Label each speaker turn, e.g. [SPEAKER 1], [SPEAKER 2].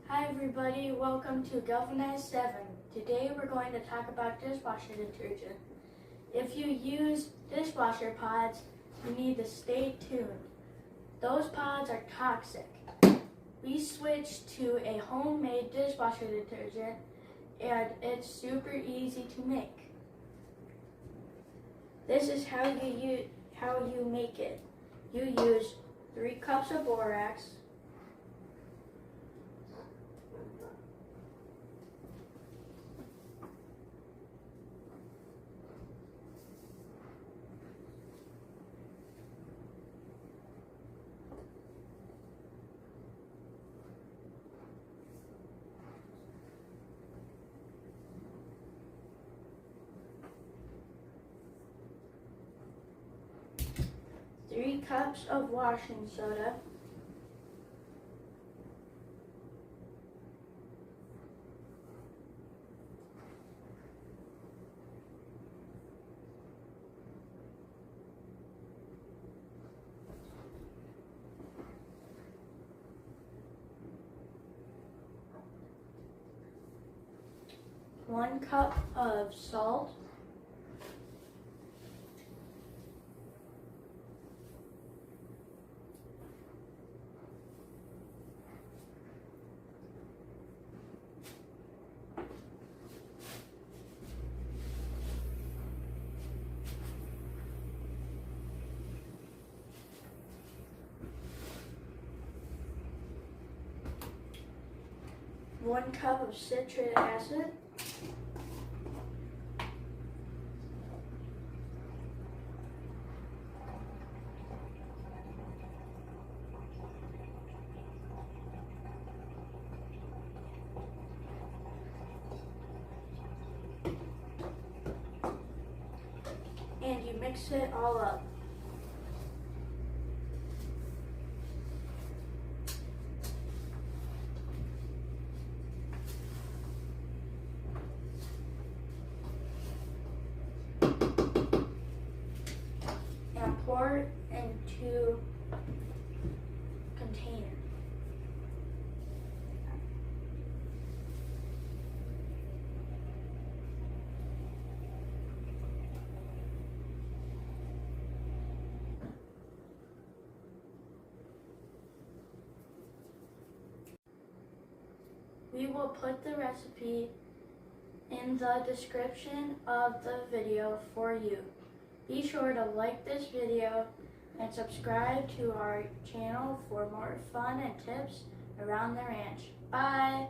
[SPEAKER 1] Hi everybody, welcome to Galvanized 7. Today we're going to talk about dishwasher detergent. If you use dishwasher pods, you need to stay tuned. Those pods are toxic. We switched to a homemade dishwasher detergent and it's super easy to make. This is how you make it. You use 3 cups of borax, 3 cups of washing soda, 1 cup of salt, 1 cup of citric acid, and you mix it all up. And pour it into a container. We will put the recipe in the description of the video for you. Be sure to like this video and subscribe to our channel for more fun and tips around the ranch. Bye!